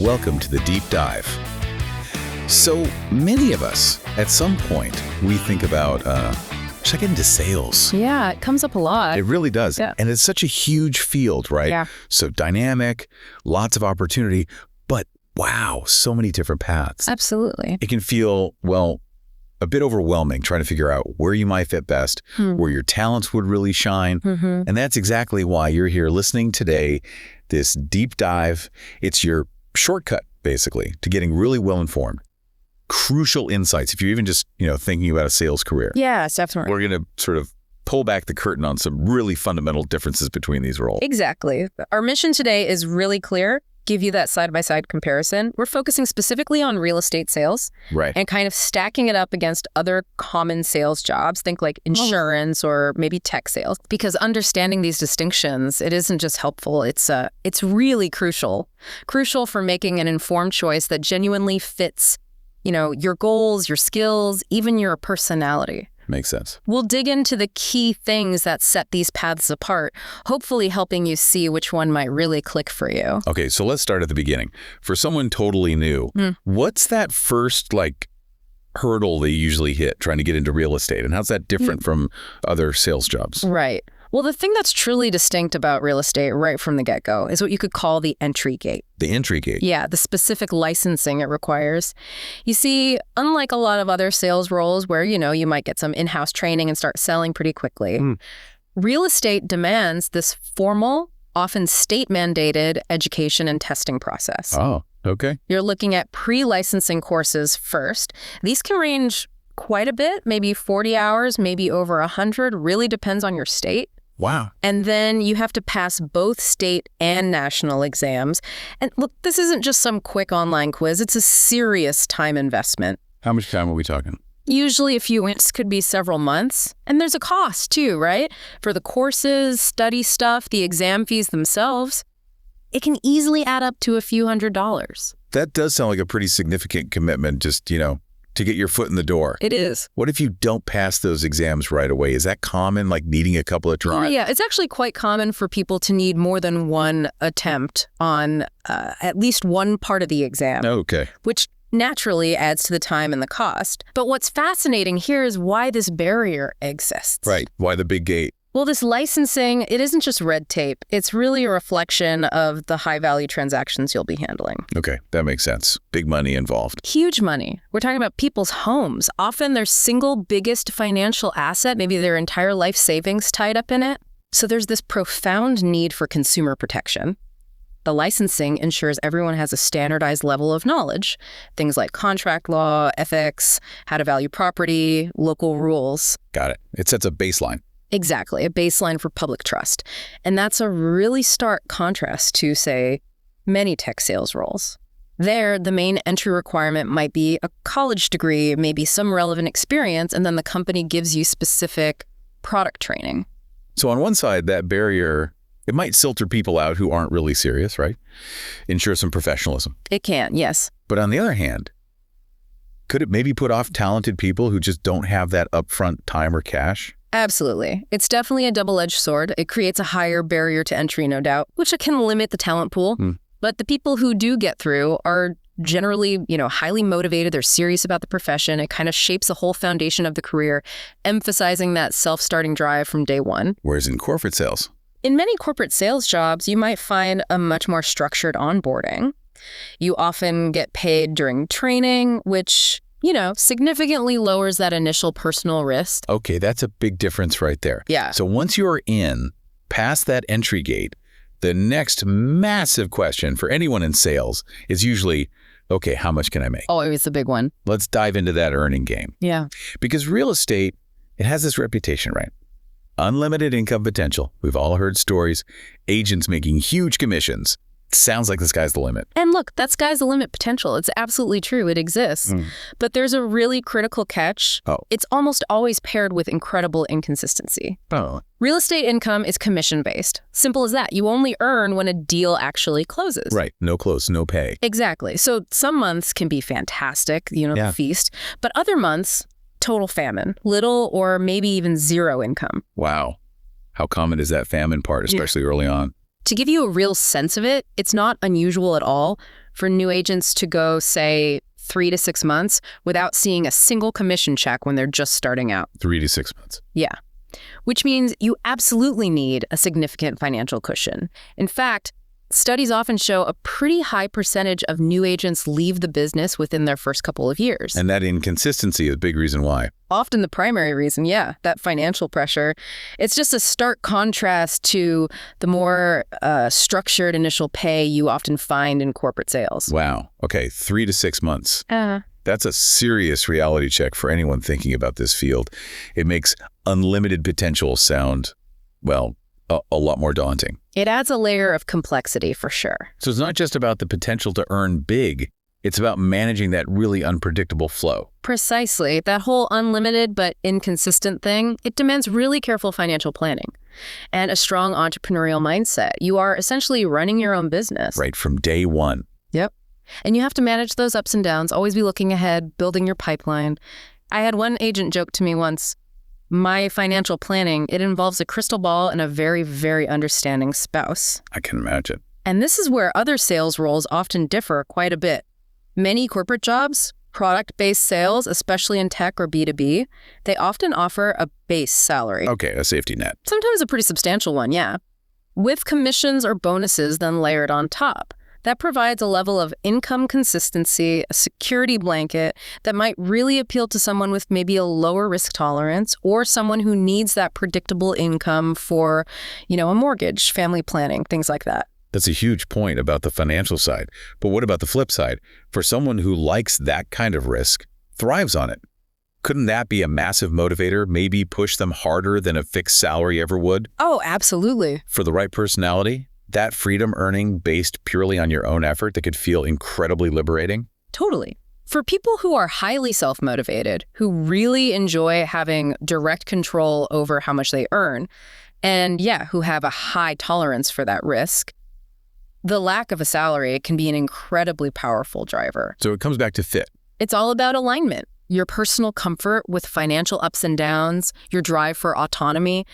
Welcome to the Deep Dive. So many of us, at some point, we think about, should I get into sales? Yeah, it comes up a lot. It really does. Yeah. And it's such a huge field, right? Yeah. So dynamic, lots of opportunity, but wow, so many different paths. Absolutely. It can feel, well, a bit overwhelming trying to figure out where you might fit best, where your talents would really shine. And that's exactly why you're here listening today, this deep dive. It's your shortcut, basically, to getting really well-informed. Crucial insights if you're even just, thinking about a sales career. Yes, definitely. We're going to sort of pull back the curtain on some really fundamental differences between these roles. Exactly. Our mission today is really clear. Give you that side-by-side comparison. We're focusing specifically on real estate sales, Right. and kind of stacking it up against other common sales jobs. Think like insurance or maybe tech sales. Because understanding these distinctions, it isn't just helpful. It's really crucial. Crucial for making an informed choice that genuinely fits, your goals, your skills, even your personality. Makes sense. We'll dig into the key things that set these paths apart, hopefully helping you see which one might really click for you. Okay, so let's start at the beginning. For someone totally new, what's that first, hurdle they usually hit trying to get into real estate? And how's that different from other sales jobs? Right. Well, the thing that's truly distinct about real estate right from the get-go is what you could call the entry gate. The entry gate? Yeah, the specific licensing it requires. You see, unlike a lot of other sales roles where, you might get some in-house training and start selling pretty quickly, real estate demands this formal, often state-mandated education and testing process. Oh, okay. You're looking at pre-licensing courses first. These can range quite a bit, maybe 40 hours, maybe over 100, really depends on your state. Wow. And then you have to pass both state and national exams. And look, this isn't just some quick online quiz. It's a serious time investment. How much time are we talking? Usually a few weeks, could be several months. And there's a cost too, right? For the courses, study stuff, the exam fees themselves. It can easily add up to a few $100s. That does sound like a pretty significant commitment, just, to get your foot in the door. It is. What if you don't pass those exams right away? Is that common, like needing a couple of tries? Yeah, it's actually quite common for people to need more than one attempt on at least one part of the exam. Okay. Which naturally adds to the time and the cost. But what's fascinating here is why this barrier exists. Right. Why the big gate? Well, this licensing, it isn't just red tape. It's really a reflection of the high-value transactions you'll be handling. Okay, that makes sense. Big money involved. Huge money. We're talking about people's homes. Often their single biggest financial asset, maybe their entire life savings tied up in it. So there's this profound need for consumer protection. The licensing ensures everyone has a standardized level of knowledge. Things like contract law, ethics, how to value property, local rules. Got it. It sets a baseline. Exactly, a baseline for public trust. And that's a really stark contrast to, say, many tech sales roles. There, the main entry requirement might be a college degree, maybe some relevant experience, and then the company gives you specific product training. So on one side, that barrier, it might filter people out who aren't really serious, right? Ensure some professionalism. It can, yes. But on the other hand, could it maybe put off talented people who just don't have that upfront time or cash? Absolutely. It's definitely a double-edged sword. It creates a higher barrier to entry, no doubt, which it can limit the talent pool. But the people who do get through are generally, highly motivated. They're serious about the profession. It kind of shapes the whole foundation of the career, emphasizing that self-starting drive from day one. Whereas in corporate sales? In many corporate sales jobs, you might find a much more structured onboarding. You often get paid during training, which significantly lowers that initial personal risk. Okay, that's a big difference right there. Yeah. So once you're past that entry gate, the next massive question for anyone in sales is usually, okay, how much can I make? Oh, it's a big one. Let's dive into that earning game. Yeah. Because real estate, it has this reputation, right? Unlimited income potential. We've all heard stories. Agents making huge commissions. Sounds like the sky's the limit. And look, that sky's the limit potential. It's absolutely true. It exists. But there's a really critical catch. Oh. It's almost always paired with incredible inconsistency. Oh. Real estate income is commission-based. Simple as that. You only earn when a deal actually closes. Right. No close, no pay. Exactly. So some months can be fantastic, the feast. But other months, total famine. Little or maybe even zero income. Wow. How common is that famine part, especially early on? To give you a real sense of it, it's not unusual at all for new agents to go, say, 3 to 6 months without seeing a single commission check when they're just starting out. 3 to 6 months. Yeah. Which means you absolutely need a significant financial cushion. In fact, studies often show a pretty high percentage of new agents leave the business within their first couple of years. And that inconsistency is a big reason why. Often the primary reason, yeah, that financial pressure. It's just a stark contrast to the more structured initial pay you often find in corporate sales. Wow. Okay, 3 to 6 months. That's a serious reality check for anyone thinking about this field. It makes unlimited potential sound, well, a lot more daunting. It adds a layer of complexity for sure. So it's not just about the potential to earn big. It's about managing that really unpredictable flow. Precisely. That whole unlimited but inconsistent thing, it demands really careful financial planning and a strong entrepreneurial mindset. You are essentially running your own business. Right from day one. Yep. And you have to manage those ups and downs, always be looking ahead, building your pipeline. I had one agent joke to me once, my financial planning, it involves a crystal ball and a very, very understanding spouse. I can imagine. And this is where other sales roles often differ quite a bit. Many corporate jobs, product-based sales, especially in tech or B2B, they often offer a base salary. Okay, a safety net. Sometimes a pretty substantial one, yeah. With commissions or bonuses then layered on top. That provides a level of income consistency, a security blanket that might really appeal to someone with maybe a lower risk tolerance or someone who needs that predictable income for, a mortgage, family planning, things like that. That's a huge point about the financial side. But what about the flip side? For someone who likes that kind of risk, thrives on it, couldn't that be a massive motivator, maybe push them harder than a fixed salary ever would? Oh, absolutely. For the right personality? That freedom earning based purely on your own effort that could feel incredibly liberating? Totally. For people who are highly self-motivated, who really enjoy having direct control over how much they earn, and who have a high tolerance for that risk, the lack of a salary can be an incredibly powerful driver. So it comes back to fit. It's all about alignment. Your personal comfort with financial ups and downs, your drive for autonomy,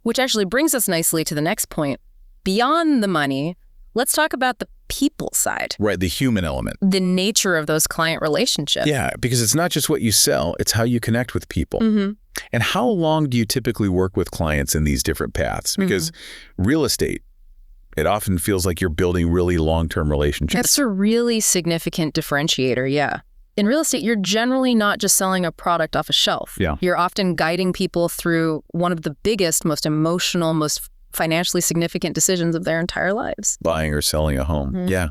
which actually brings us nicely to the next point. Beyond the money, let's talk about the people side. Right, the human element. The nature of those client relationships. Yeah, because it's not just what you sell, it's how you connect with people. Mm-hmm. And how long do you typically work with clients in these different paths? Because real estate, it often feels like you're building really long-term relationships. That's a really significant differentiator, yeah. In real estate, you're generally not just selling a product off a shelf. Yeah. You're often guiding people through one of the biggest, most emotional, most financially significant decisions of their entire lives. Buying or selling a home. Yeah,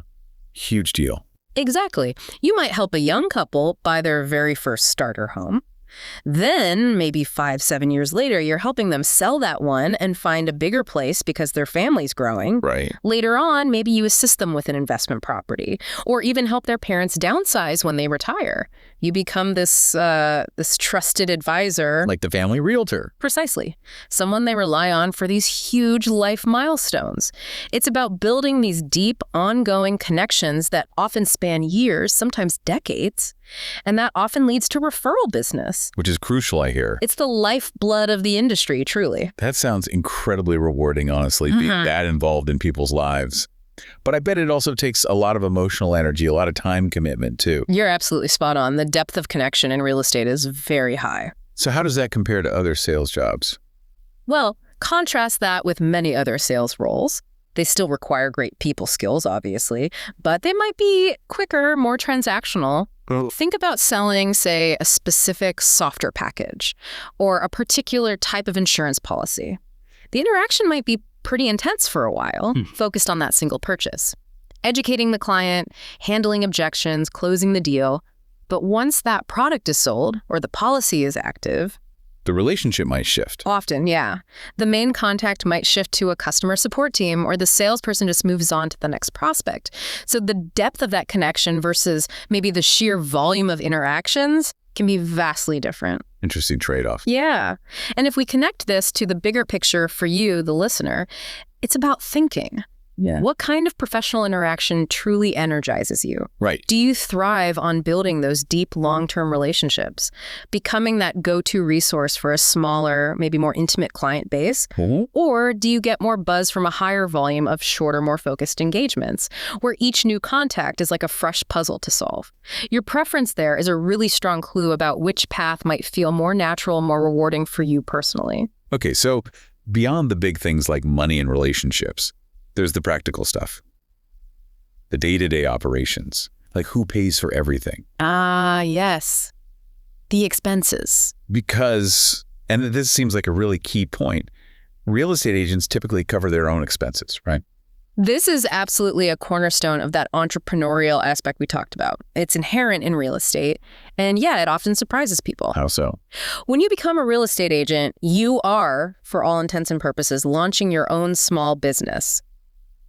huge deal. Exactly. You might help a young couple buy their very first starter home. Then, maybe 5-7 years later, you're helping them sell that one and find a bigger place because their family's growing. Right. Later on, maybe you assist them with an investment property or even help their parents downsize when they retire. You become this trusted advisor. Like the family realtor. Precisely. Someone they rely on for these huge life milestones. It's about building these deep, ongoing connections that often span years, sometimes decades. And that often leads to referral business. Which is crucial, I hear. It's the lifeblood of the industry, truly. That sounds incredibly rewarding, honestly, being that involved in people's lives. But I bet it also takes a lot of emotional energy, a lot of time commitment, too. You're absolutely spot on. The depth of connection in real estate is very high. So how does that compare to other sales jobs? Well, contrast that with many other sales roles. They still require great people skills, obviously, but they might be quicker, more transactional. Think about selling, say, a specific software package or a particular type of insurance policy. The interaction might be pretty intense for a while, focused on that single purchase. Educating the client, handling objections, closing the deal. But once that product is sold or the policy is active, the relationship might shift. Often, yeah. The main contact might shift to a customer support team, or the salesperson just moves on to the next prospect. So the depth of that connection versus maybe the sheer volume of interactions can be vastly different. Interesting trade-off. Yeah. And if we connect this to the bigger picture for you, the listener, it's about thinking. Yeah. What kind of professional interaction truly energizes you? Right. Do you thrive on building those deep, long-term relationships, becoming that go-to resource for a smaller, maybe more intimate client base? Or do you get more buzz from a higher volume of shorter, more focused engagements, where each new contact is like a fresh puzzle to solve? Your preference there is a really strong clue about which path might feel more natural, more rewarding for you personally. Okay, so beyond the big things like money and relationships, there's the practical stuff. The day-to-day operations, like who pays for everything. Ah, yes. The expenses. Because, and this seems like a really key point, real estate agents typically cover their own expenses, right? This is absolutely a cornerstone of that entrepreneurial aspect we talked about. It's inherent in real estate, and yeah, it often surprises people. How so? When you become a real estate agent, you are, for all intents and purposes, launching your own small business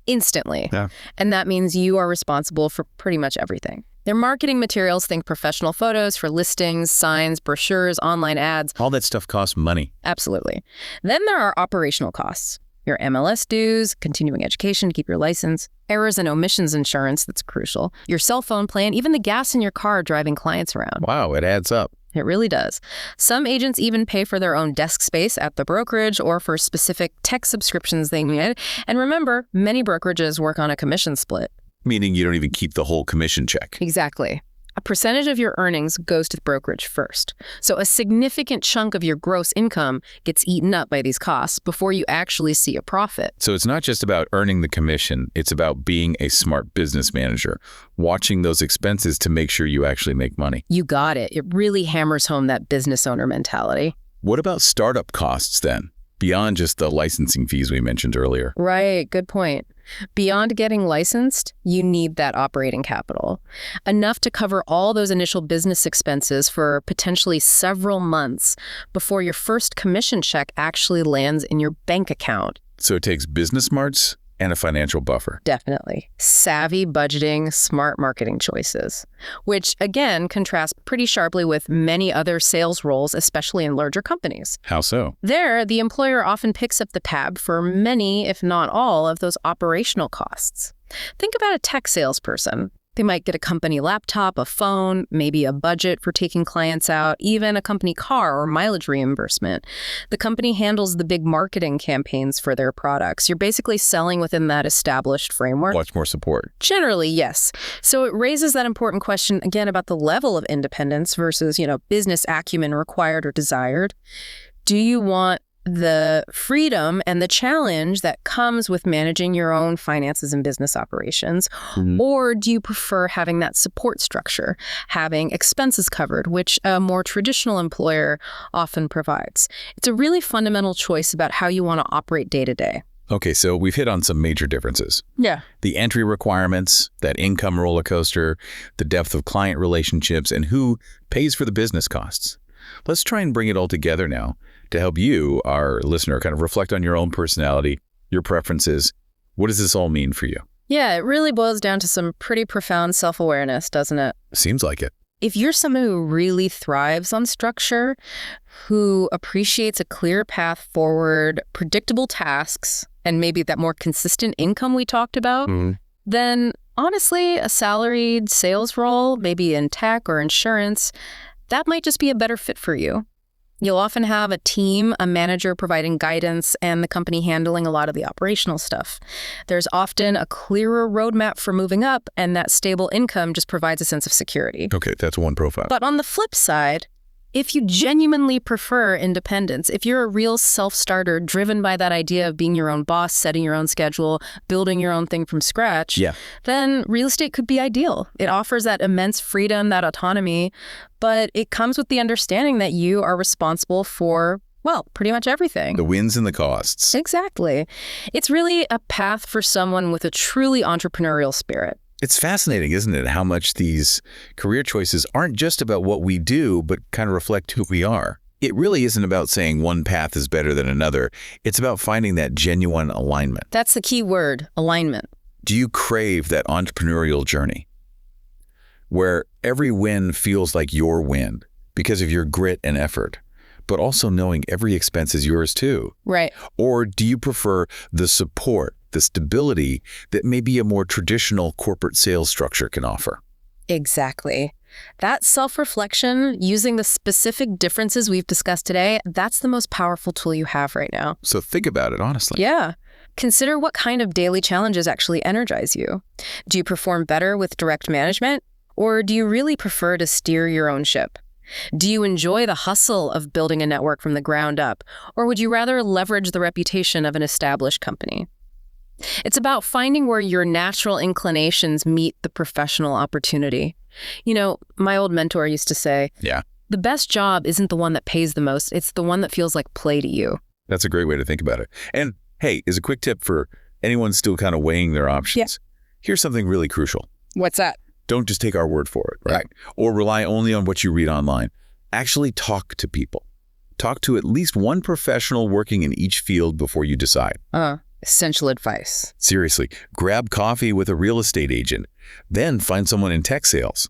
instantly. Yeah. And that means you are responsible for pretty much everything. Their marketing materials, think professional photos for listings, signs, brochures, online ads. All that stuff costs money. Absolutely. Then there are operational costs. Your MLS dues, continuing education to keep your license, errors and omissions insurance, that's crucial, your cell phone plan, even the gas in your car driving clients around. Wow, it adds up. It really does. Some agents even pay for their own desk space at the brokerage or for specific tech subscriptions they need. And remember, many brokerages work on a commission split. Meaning you don't even keep the whole commission check. Exactly. A percentage of your earnings goes to the brokerage first. So a significant chunk of your gross income gets eaten up by these costs before you actually see a profit. So it's not just about earning the commission, it's about being a smart business manager, watching those expenses to make sure you actually make money. You got it. It really hammers home that business owner mentality. What about startup costs then? Beyond just the licensing fees we mentioned earlier. Right, good point. Beyond getting licensed, you need that operating capital. Enough to cover all those initial business expenses for potentially several months before your first commission check actually lands in your bank account. So it takes business smarts and a financial buffer. Definitely. Savvy budgeting, smart marketing choices, which again contrasts pretty sharply with many other sales roles, especially in larger companies. How so? There, the employer often picks up the tab for many, if not all, of those operational costs. Think about a tech salesperson. They might get a company laptop, a phone, maybe a budget for taking clients out, even a company car or mileage reimbursement. The company handles the big marketing campaigns for their products. You're basically selling within that established framework. Much more support. Generally, yes. So it raises that important question again about the level of independence versus, business acumen required or desired. Do you want the freedom and the challenge that comes with managing your own finances and business operations? Or do you prefer having that support structure, having expenses covered, which a more traditional employer often provides? It's a really fundamental choice about how you want to operate day to day. Okay, so we've hit on some major differences. Yeah. The entry requirements, that income roller coaster, the depth of client relationships, and who pays for the business costs. Let's try and bring it all together now to help you, our listener, kind of reflect on your own personality, your preferences. What does this all mean for you? Yeah, it really boils down to some pretty profound self-awareness, doesn't it? Seems like it. If you're someone who really thrives on structure, who appreciates a clear path forward, predictable tasks, and maybe that more consistent income we talked about, then honestly, a salaried sales role, maybe in tech or insurance, that might just be a better fit for you. You'll often have a team, a manager providing guidance, and the company handling a lot of the operational stuff. There's often a clearer roadmap for moving up, and that stable income just provides a sense of security. Okay, that's one profile. But on the flip side, if you genuinely prefer independence, if you're a real self-starter driven by that idea of being your own boss, setting your own schedule, building your own thing from scratch, then real estate could be ideal. It offers that immense freedom, that autonomy, but it comes with the understanding that you are responsible for, well, pretty much everything. The wins and the costs. Exactly. It's really a path for someone with a truly entrepreneurial spirit. It's fascinating, isn't it, how much these career choices aren't just about what we do, but kind of reflect who we are. It really isn't about saying one path is better than another. It's about finding that genuine alignment. That's the key word, alignment. Do you crave that entrepreneurial journey where every win feels like your win because of your grit and effort, but also knowing every expense is yours too? Right. Or do you prefer the support, the stability that maybe a more traditional corporate sales structure can offer. Exactly. That self-reflection, using the specific differences we've discussed today, that's the most powerful tool you have right now. So think about it honestly. Yeah. Consider what kind of daily challenges actually energize you. Do you perform better with direct management, or do you really prefer to steer your own ship? Do you enjoy the hustle of building a network from the ground up, or would you rather leverage the reputation of an established company? It's about finding where your natural inclinations meet the professional opportunity. You know, my old mentor used to say, the best job isn't the one that pays the most, it's the one that feels like play to you. That's a great way to think about it. And hey, as a quick tip for anyone still kind of weighing their options, here's something really crucial. What's that? Don't just take our word for it, right? Or rely only on what you read online. Actually talk to people. Talk to at least one professional working in each field before you decide. Essential advice. Seriously, grab coffee with a real estate agent, then find someone in tech sales,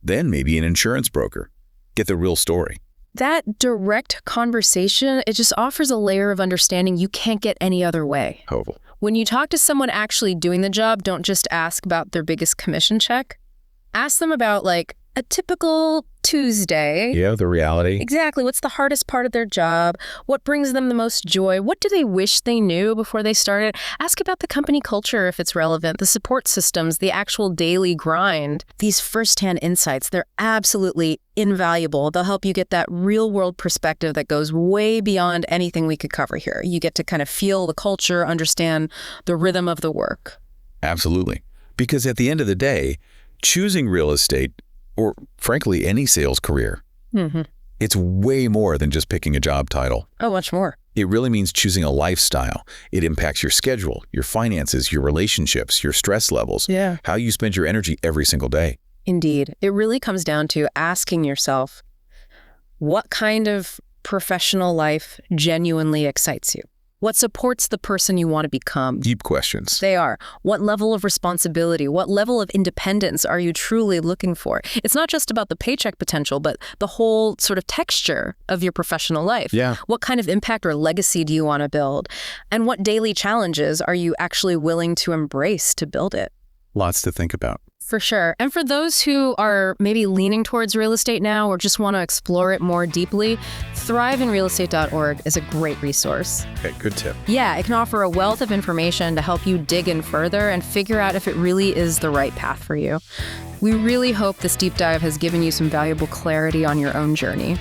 then maybe an insurance broker. Get the real story. That direct conversation, it just offers a layer of understanding you can't get any other way. Hopeful. When you talk to someone actually doing the job, don't just ask about their biggest commission check. Ask them about, like, a typical Tuesday. Yeah, the reality. Exactly. What's the hardest part of their job? What brings them the most joy? What do they wish they knew before they started? Ask about the company culture if it's relevant, the support systems, the actual daily grind. These firsthand insights, they're absolutely invaluable. They'll help you get that real-world perspective that goes way beyond anything we could cover here. You get to kind of feel the culture, understand the rhythm of the work. Absolutely. Because at the end of the day, choosing real estate, or frankly, any sales career, it's way more than just picking a job title. Oh, much more. It really means choosing a lifestyle. It impacts your schedule, your finances, your relationships, your stress levels, how you spend your energy every single day. Indeed. It really comes down to asking yourself, what kind of professional life genuinely excites you? What supports the person you want to become? Deep questions. They are. What level of responsibility, what level of independence are you truly looking for? It's not just about the paycheck potential, but the whole sort of texture of your professional life. Yeah. What kind of impact or legacy do you want to build? And what daily challenges are you actually willing to embrace to build it? Lots to think about. For sure. And for those who are maybe leaning towards real estate now or just want to explore it more deeply, thriveinrealestate.org is a great resource. Okay, good tip. Yeah, it can offer a wealth of information to help you dig in further and figure out if it really is the right path for you. We really hope this deep dive has given you some valuable clarity on your own journey.